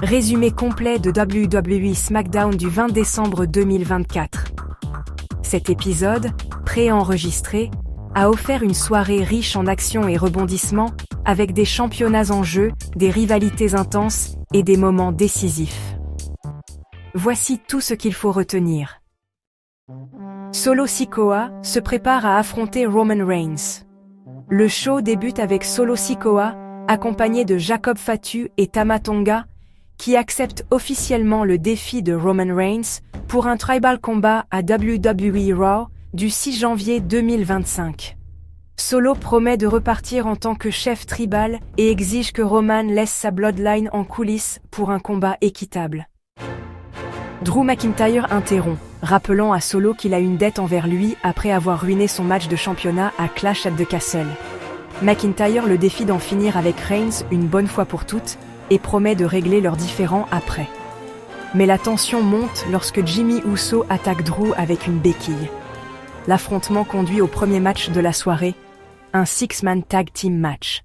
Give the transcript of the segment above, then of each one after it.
Résumé complet de WWE SmackDown du 20 décembre 2024. Cet épisode, pré-enregistré, a offert une soirée riche en actions et rebondissements, avec des championnats en jeu, des rivalités intenses et des moments décisifs. Voici tout ce qu'il faut retenir. Solo Sikoa se prépare à affronter Roman Reigns. Le show débute avec Solo Sikoa, accompagné de Jacob Fatu et Tama Tonga, qui acceptent officiellement le défi de Roman Reigns pour un tribal combat à WWE Raw du 6 janvier 2025. Solo promet de repartir en tant que chef tribal et exige que Roman laisse sa bloodline en coulisses pour un combat équitable. Drew McIntyre interrompt, rappelant à Solo qu'il a une dette envers lui après avoir ruiné son match de championnat à Clash at the Castle. McIntyre le défie d'en finir avec Reigns une bonne fois pour toutes et promet de régler leurs différends après. Mais la tension monte lorsque Jimmy Uso attaque Drew avec une béquille. L'affrontement conduit au premier match de la soirée, un six-man tag team match.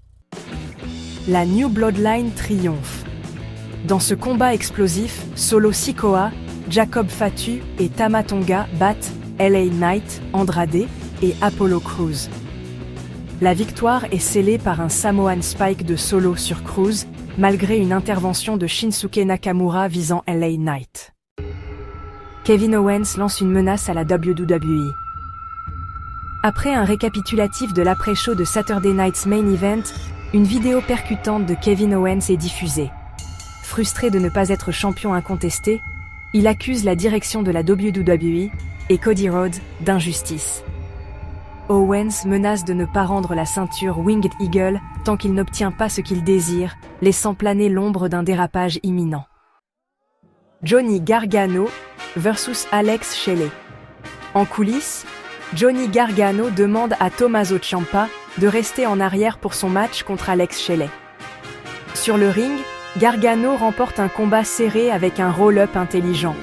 La New Bloodline triomphe. Dans ce combat explosif, Solo Sikoa, Jacob Fatu et Tama Tonga battent LA Knight, Andrade et Apollo Crews. La victoire est scellée par un Samoan Spike de Solo sur Crews, malgré une intervention de Shinsuke Nakamura visant LA Knight. Kevin Owens lance une menace à la WWE. Après un récapitulatif de l'après-show de Saturday Night's Main Event, une vidéo percutante de Kevin Owens est diffusée. Frustré de ne pas être champion incontesté, il accuse la direction de la WWE et Cody Rhodes d'injustice. Owens menace de ne pas rendre la ceinture Winged Eagle tant qu'il n'obtient pas ce qu'il désire, laissant planer l'ombre d'un dérapage imminent. Johnny Gargano versus Alex Shelley. En coulisses, Johnny Gargano demande à Tommaso Ciampa de rester en arrière pour son match contre Alex Shelley. Sur le ring, Gargano remporte un combat serré avec un roll-up intelligent,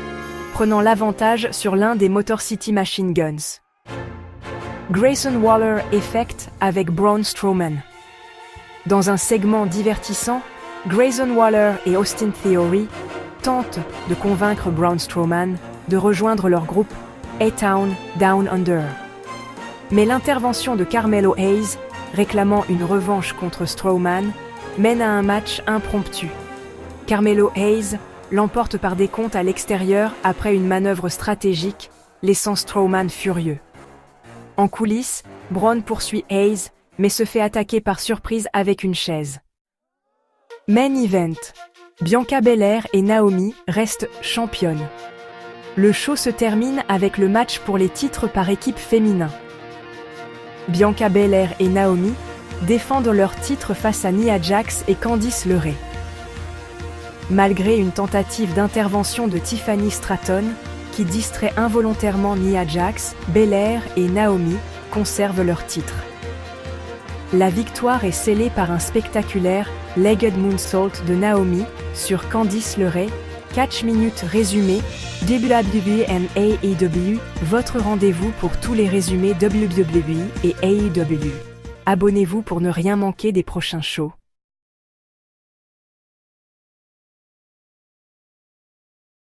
prenant l'avantage sur l'un des Motor City Machine Guns. Grayson Waller Effect avec Braun Strowman. Dans un segment divertissant, Grayson Waller et Austin Theory tentent de convaincre Braun Strowman de rejoindre leur groupe A-Town Down Under. Mais l'intervention de Carmelo Hayes, réclamant une revanche contre Strowman, mène à un match impromptu. Carmelo Hayes l'emporte par décompte à l'extérieur après une manœuvre stratégique, laissant Strowman furieux. En coulisses, Braun poursuit Hayes, mais se fait attaquer par surprise avec une chaise. Main Event. Bianca Belair et Naomi restent championnes. Le show se termine avec le match pour les titres par équipe féminin. Bianca Belair et Naomi défendent leurs titres face à Nia Jax et Candice LeRae. Malgré une tentative d'intervention de Tiffany Stratton, qui distrait involontairement Nia Jax, Belair et Naomi conservent leurs titres. La victoire est scellée par un spectaculaire Legged Moonsault de Naomi sur Candice LeRae. Catch Minute résumé, WWE and AEW, votre rendez-vous pour tous les résumés WWE et AEW. Abonnez-vous pour ne rien manquer des prochains shows.